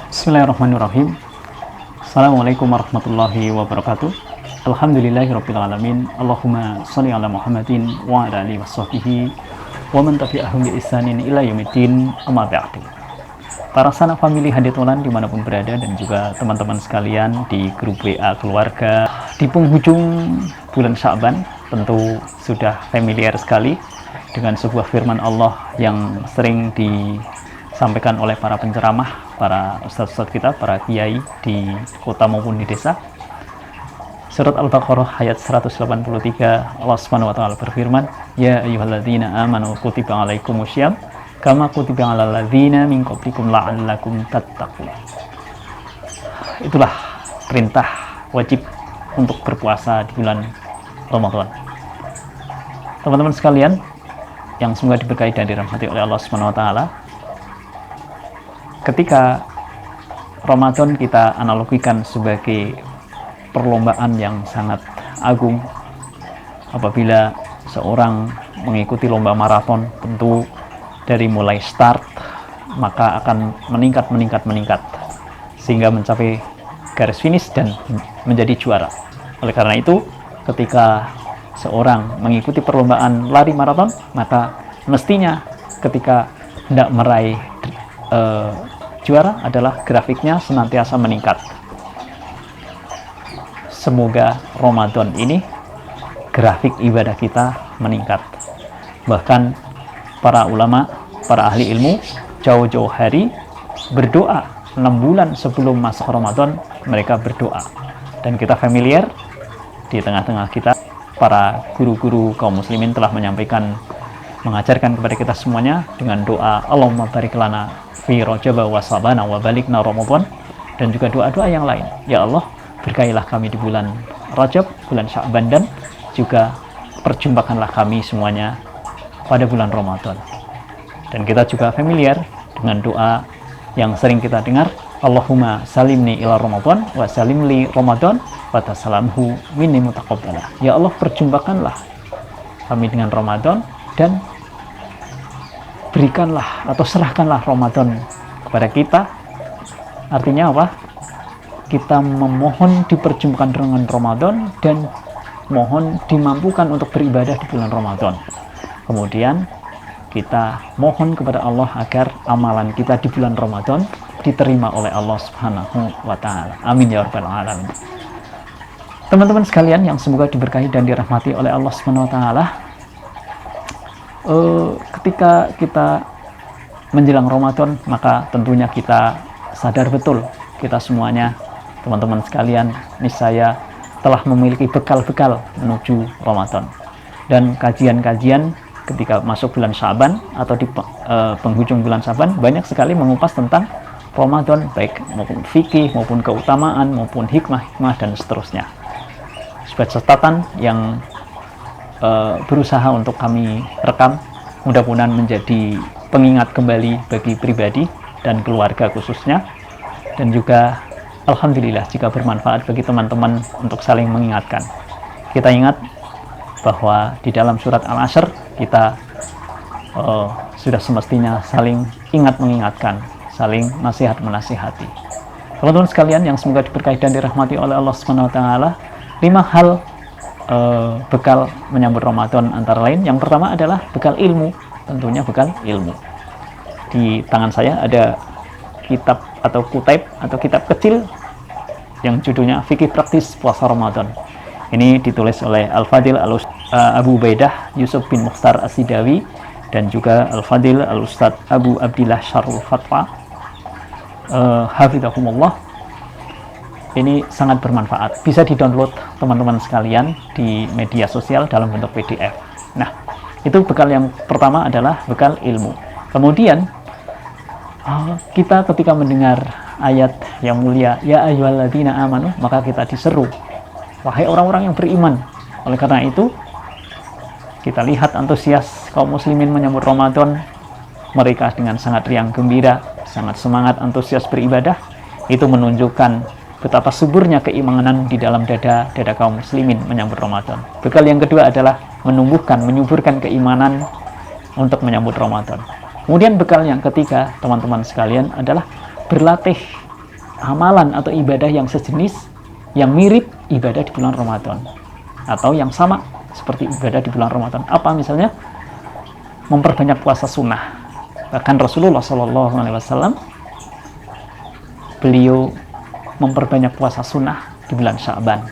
Bismillahirrahmanirrahim. Assalamualaikum warahmatullahi wabarakatuh. Alhamdulillahirrabbilalamin. Allahumma sholli ala Muhammadin wa ala alihi washabbihi wa man tabi'ahum bi ihsanin ila yaumiddin, amma ba'du. Para sanak famili Haditolan dimanapun berada, dan juga teman-teman sekalian di grup WA keluarga, di penghujung bulan Sya'ban tentu sudah familiar sekali dengan sebuah firman Allah yang sering disampaikan oleh para penceramah, para ustadz-ustadz kita, para kiai di kota maupun di desa. Surat Al-Baqarah ayat 183, Allah Subhanahu wa taala berfirman, "Ya ayyuhalladzina amanu kutiba alaikumusiyam kama kutiba alal ladzina min qablikum la'allakum tattaqun." Itulah perintah wajib untuk berpuasa di bulan Ramadan. Teman-teman sekalian yang semoga diberkahi dan dirahmati oleh Allah Subhanahu wa taala, ketika Ramadan kita analogikan sebagai perlombaan yang sangat agung. Apabila seorang mengikuti lomba maraton, tentu dari mulai start maka akan meningkat sehingga mencapai garis finish dan menjadi juara. Oleh karena itu, ketika seorang mengikuti perlombaan lari maraton, maka mestinya ketika hendak meraih juara adalah grafiknya senantiasa meningkat. Semoga Ramadan ini grafik ibadah kita meningkat. Bahkan para ulama, para ahli ilmu jauh-jauh hari berdoa 6 bulan sebelum masuk Ramadan, mereka berdoa. Dan kita familiar di tengah-tengah kita, para guru-guru kaum muslimin telah mengajarkan kepada kita semuanya dengan doa Allahumma barik lana fi Rajab wa Sabana wa balikna Ramadan, dan juga doa-doa yang lain. Ya Allah, berkahilah kami di bulan Rajab, bulan Sya'ban, dan juga perjumpakanlah kami semuanya pada bulan Ramadan. Dan kita juga familiar dengan doa yang sering kita dengar, Allahumma salimni ila Ramadan wa salimli Ramadan wa tasalamhu minni mutaqabbalah. Ya Allah, perjumpakanlah kami dengan Ramadan dan berikanlah atau serahkanlah Ramadan kepada kita. Artinya apa? Kita memohon diperjumpakan dengan Ramadan dan mohon dimampukan untuk beribadah di bulan Ramadan. Kemudian kita mohon kepada Allah agar amalan kita di bulan Ramadan diterima oleh Allah Subhanahu wa taala. Amin ya rabbal alamin. Teman-teman sekalian yang semoga diberkahi dan dirahmati oleh Allah Subhanahu wa taala, ketika kita menjelang Ramadan, maka tentunya kita sadar betul, kita semuanya, teman-teman sekalian, niscaya telah memiliki bekal-bekal menuju Ramadan. Dan kajian-kajian ketika masuk bulan Sya'ban atau di penghujung bulan Sya'ban banyak sekali mengupas tentang Ramadan, baik maupun fikih, maupun keutamaan, maupun hikmah-hikmah dan seterusnya. Sebuah catatan yang berusaha untuk kami rekam, mudah-mudahan menjadi pengingat kembali bagi pribadi dan keluarga khususnya, dan juga alhamdulillah jika bermanfaat bagi teman-teman untuk saling mengingatkan. Kita ingat bahwa di dalam surat Al-Asr kita sudah semestinya saling ingat mengingatkan, saling nasihat menasihati. Teman-teman sekalian yang semoga diberkahi dan dirahmati oleh Allah Subhanahu wa taala, 5 hal bekal menyambut Ramadan antara lain. Yang pertama adalah bekal ilmu, tentunya bekal ilmu. Di tangan saya ada kitab atau kutaib atau kitab kecil yang judulnya Fikih Praktis Puasa Ramadan. Ini ditulis oleh Al-Fadil Abu Ubaidah Yusuf bin Mukhtar As-Sidawi dan juga Al-Fadil Al-Ustadz Abu Abdillah Syarul Fatwa, hafizahumullah. Ini sangat bermanfaat, bisa di-download teman-teman sekalian di media sosial dalam bentuk PDF. Nah, itu bekal yang pertama adalah bekal ilmu. Kemudian kita ketika mendengar ayat yang mulia, ya ayyuhalladzina amanu, maka kita diseru, wahai orang-orang yang beriman. Oleh karena itu, kita lihat antusias kaum muslimin menyambut Ramadan. Mereka dengan sangat riang gembira, sangat semangat, antusias beribadah. Itu menunjukkan betapa suburnya keimanan di dalam dada kaum muslimin menyambut Ramadan. Bekal yang kedua adalah menyuburkan keimanan untuk menyambut Ramadan. Kemudian bekal yang ketiga, teman-teman sekalian, adalah berlatih amalan atau ibadah yang sejenis, yang mirip ibadah di bulan Ramadan, atau yang sama seperti ibadah di bulan Ramadan. Apa misalnya? Memperbanyak puasa sunnah. Bahkan Rasulullah SAW, beliau memperbanyak puasa sunnah di bulan Sya'ban.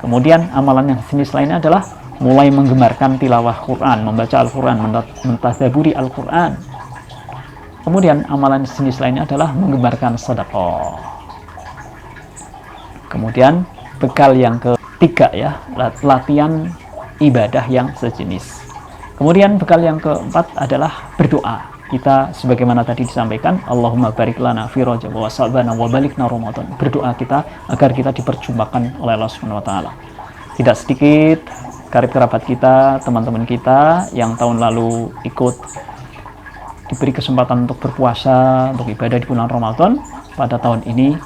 Kemudian amalan yang jenis lainnya adalah mulai menggemarkan tilawah Quran, membaca Al-Quran, mentadaburi Al-Quran. Kemudian amalan jenis lainnya adalah menggemarkan sedekah. Kemudian bekal yang ketiga ya, latihan ibadah yang sejenis. Kemudian bekal yang keempat adalah berdoa. Kita sebagaimana tadi disampaikan, Allahumma barik lana fi Rajab wa Sya'ban wa balikna Ramadan. Berdoa kita agar kita diperjumpakan oleh Allah Subhanahu wa taala. Tidak sedikit karib kerabat kita, teman-teman kita yang tahun lalu ikut diberi kesempatan untuk berpuasa, untuk ibadah di bulan Ramadan, pada tahun ini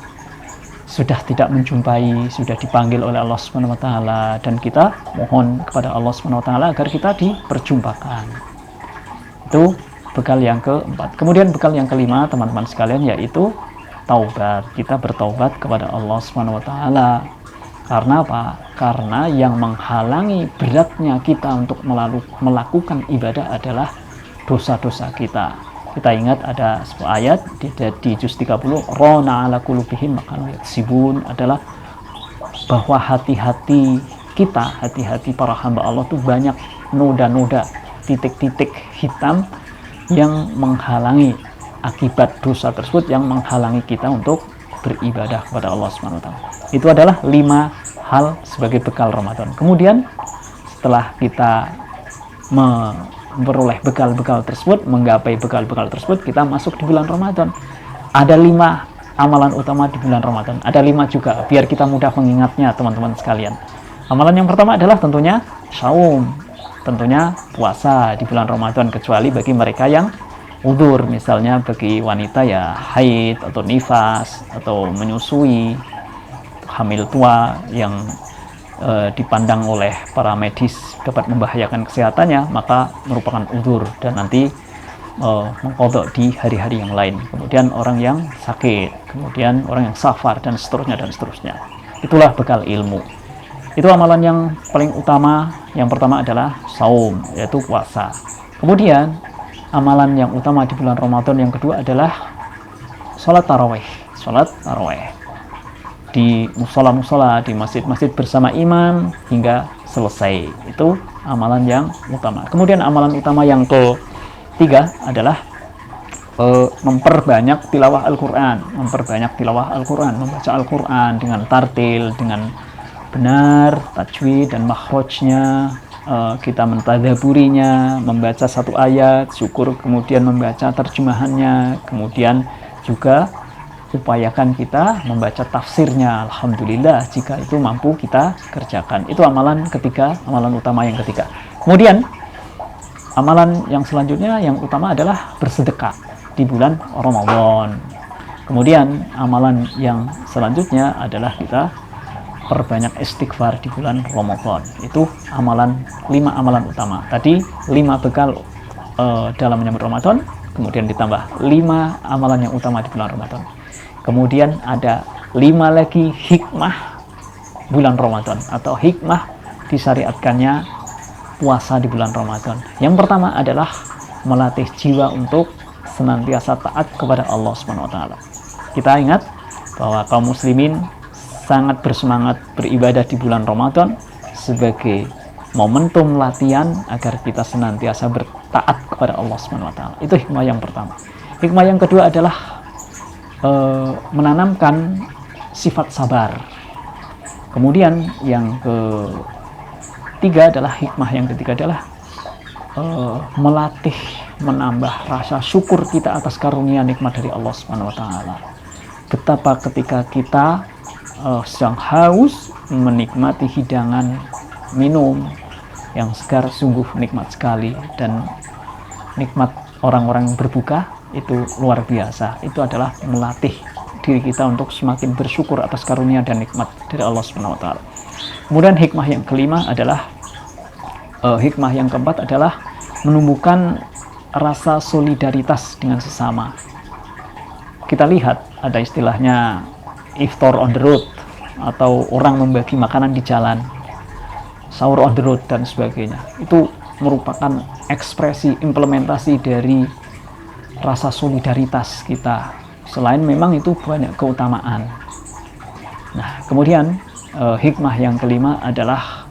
sudah tidak menjumpai, sudah dipanggil oleh Allah Subhanahu wa taala, dan kita mohon kepada Allah Subhanahu wa taala agar kita diperjumpakan. Itu bekal yang keempat. Kemudian bekal yang kelima, teman-teman sekalian, yaitu taubat. Kita bertaubat kepada Allah Subhanahu wa taala. Karena apa? Karena yang menghalangi beratnya kita untuk melakukan ibadah adalah dosa-dosa kita. Kita ingat ada sebuah ayat di juz 30, Rona ala qulubihim makanu yaksibun, adalah bahwa hati-hati kita, hati-hati para hamba Allah itu banyak noda-noda, titik-titik hitam yang menghalangi, akibat dosa tersebut yang menghalangi kita untuk beribadah kepada Allah Subhanahu wa taala. Itu adalah 5 hal sebagai bekal Ramadan. Kemudian setelah kita memperoleh bekal-bekal tersebut, menggapai bekal-bekal tersebut, kita masuk di bulan Ramadan. Ada 5 amalan utama di bulan Ramadan. Ada 5 juga, biar kita mudah mengingatnya teman-teman sekalian. Amalan yang pertama adalah tentunya saum, tentunya puasa di bulan Ramadan, kecuali bagi mereka yang udzur, misalnya bagi wanita ya haid atau nifas atau menyusui, hamil tua yang dipandang oleh para medis dapat membahayakan kesehatannya, maka merupakan udzur dan nanti mengqadha di hari-hari yang lain. Kemudian orang yang sakit, kemudian orang yang safar, dan seterusnya dan seterusnya. Itulah bekal ilmu. Itu amalan yang paling utama. Yang pertama adalah saum, yaitu puasa. Kemudian amalan yang utama di bulan Ramadan yang kedua adalah sholat tarawih. Sholat tarawih di musola-musola, di masjid-masjid bersama imam hingga selesai. Itu amalan yang utama. Kemudian amalan utama yang ketiga adalah memperbanyak tilawah Al-Quran. Memperbanyak tilawah Al-Quran, membaca Al-Quran dengan tartil, dengan benar tajwid dan makhrajnya, kita mentadaburinya, membaca satu ayat, syukur, kemudian membaca terjemahannya, kemudian juga upayakan kita membaca tafsirnya. Alhamdulillah jika itu mampu kita kerjakan. Itu amalan ketiga, amalan utama yang ketiga. Kemudian amalan yang selanjutnya yang utama adalah bersedekah di bulan Ramadan. Kemudian amalan yang selanjutnya adalah kita perbanyak istighfar di bulan Ramadan. Itu amalan 5 amalan utama. Tadi 5 bekal dalam menyambut Ramadan, kemudian ditambah 5 amalan yang utama di bulan Ramadan. Kemudian ada 5 lagi hikmah bulan Ramadan, atau hikmah disyariatkannya puasa di bulan Ramadan. Yang pertama adalah melatih jiwa untuk senantiasa taat kepada Allah Subhanahu wa taala. Kita ingat bahwa kaum muslimin sangat bersemangat beribadah di bulan Ramadan sebagai momentum latihan agar kita senantiasa bertaat kepada Allah Subhanahu wa taala. Itu hikmah yang pertama. Hikmah yang kedua adalah menanamkan sifat sabar. Kemudian yang ketiga adalah melatih, menambah rasa syukur kita atas karunia nikmat dari Allah Subhanahu wa taala. Betapa ketika kita sedang haus menikmati hidangan minum yang segar, sungguh nikmat sekali, dan nikmat orang-orang yang berbuka itu luar biasa. Itu adalah melatih diri kita untuk semakin bersyukur atas karunia dan nikmat dari Allah Subhanahu wa taala. Kemudian hikmah yang kelima adalah hikmah yang keempat adalah menumbuhkan rasa solidaritas dengan sesama. kita lihat ada istilahnya iftar on the road, atau orang membagi makanan di jalan, sahur on the road dan sebagainya. Itu merupakan ekspresi implementasi dari rasa solidaritas kita, selain memang itu banyak keutamaan. Nah, kemudian hikmah yang kelima adalah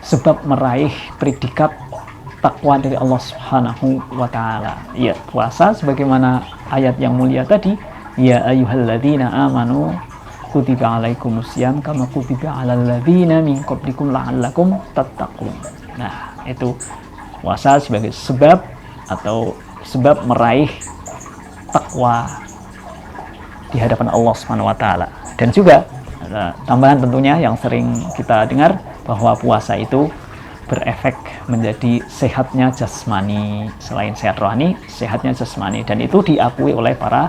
sebab meraih predikat takwa dari Allah Subhanahu wa taala. Ya, puasa sebagaimana ayat yang mulia tadi, ya ayyuhalladzina amanu kutiba alaikumusiyam kama kutiba alal ladzina min qablikum la'allakum tattaqun. Nah, itu puasa sebagai sebab atau sebab meraih takwa di hadapan Allah Subhanahu wa taala. Dan juga ada tambahan tentunya yang sering kita dengar, bahwa puasa itu berefek menjadi sehatnya jasmani, selain sehat rohani, sehatnya jasmani, dan itu diakui oleh para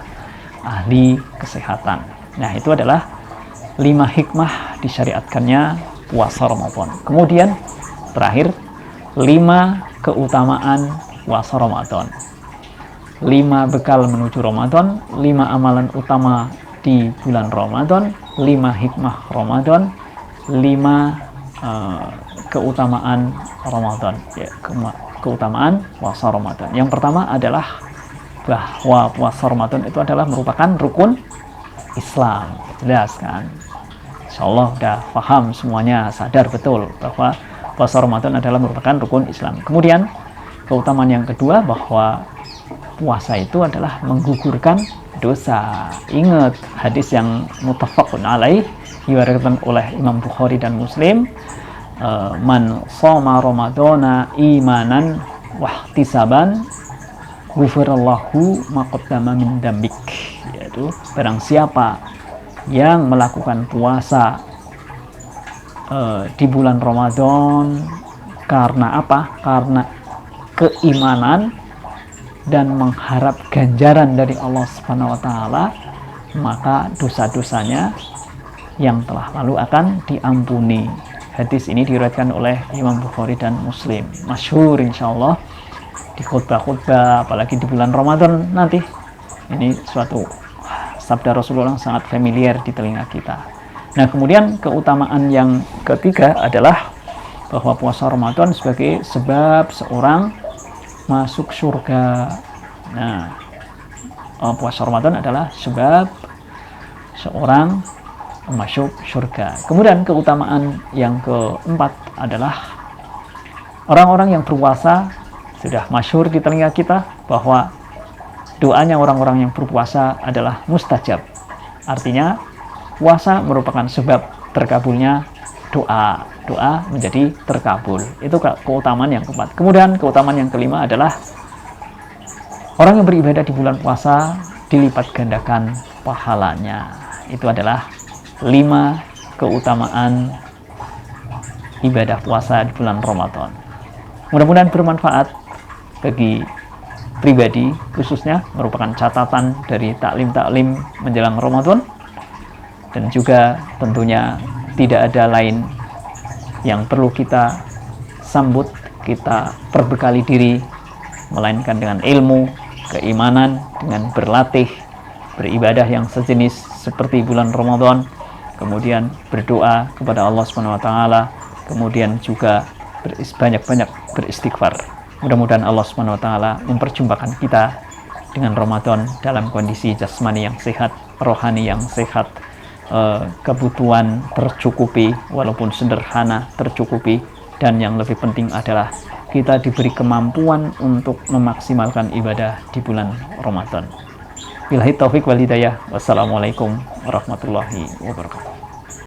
ahli kesehatan. Nah, itu adalah 5 hikmah disyariatkannya puasa Ramadan. Kemudian terakhir, 5 keutamaan puasa Ramadan, 5 bekal menuju Ramadan, 5 amalan utama di bulan Ramadan, 5 hikmah Ramadan, 5 keutamaan Ramadan, ya, keutamaan puasa Ramadan. Yang pertama adalah bahwa puasa Ramadan itu adalah merupakan rukun Islam. Jelas kan? Insyaallah udah paham semuanya, sadar betul bahwa puasa Ramadan adalah merupakan rukun Islam. Kemudian keutamaan yang kedua, bahwa puasa itu adalah menggugurkan dosa. Ingat hadis yang muttafaqun alaih, diriwayatkan oleh Imam Bukhari dan Muslim, man shoma ramadhana imanan wahtisaban ghufirallahu ma qaddama min dzambik, yaitu barang siapa yang melakukan puasa di bulan Ramadan karena apa? Karena keimanan dan mengharap ganjaran dari Allah Subhanahu wa taala, maka dosa-dosanya yang telah lalu akan diampuni. Hadis ini diriwayatkan oleh Imam Bukhari dan Muslim. Masyhur insyaallah di khutbah-khutbah, apalagi di bulan Ramadan nanti. Ini suatu sabda Rasulullah sangat familiar di telinga kita. Nah, kemudian keutamaan yang ketiga adalah bahwa puasa Ramadan sebagai sebab seorang masuk surga. Nah, puasa Ramadan adalah sebab seorang masuk surga. Kemudian keutamaan yang keempat adalah orang-orang yang berpuasa, sudah masyhur di telinga kita bahwa doanya orang-orang yang berpuasa adalah mustajab. Artinya puasa merupakan sebab terkabulnya doa. Doa menjadi terkabul. Itu keutamaan yang keempat. Kemudian keutamaan yang kelima adalah orang yang beribadah di bulan puasa dilipat gandakan pahalanya. Itu adalah 5 keutamaan ibadah puasa di bulan Ramadan. Mudah-mudahan bermanfaat bagi pribadi, khususnya merupakan catatan dari taklim-taklim menjelang Ramadan, dan juga tentunya tidak ada lain yang perlu kita sambut, kita perbekali diri, melainkan dengan ilmu, keimanan, dengan berlatih, beribadah yang sejenis seperti bulan Ramadan, kemudian berdoa kepada Allah Subhanahu wa taala, kemudian juga banyak-banyak beristighfar. Mudah-mudahan Allah Subhanahu wa taala memperjumpakan kita dengan Ramadan dalam kondisi jasmani yang sehat, rohani yang sehat, kebutuhan tercukupi, walaupun sederhana tercukupi, dan yang lebih penting adalah kita diberi kemampuan untuk memaksimalkan ibadah di bulan Ramadan. Billahi taufik wal hidayah. Wassalamualaikum warahmatullahi wabarakatuh.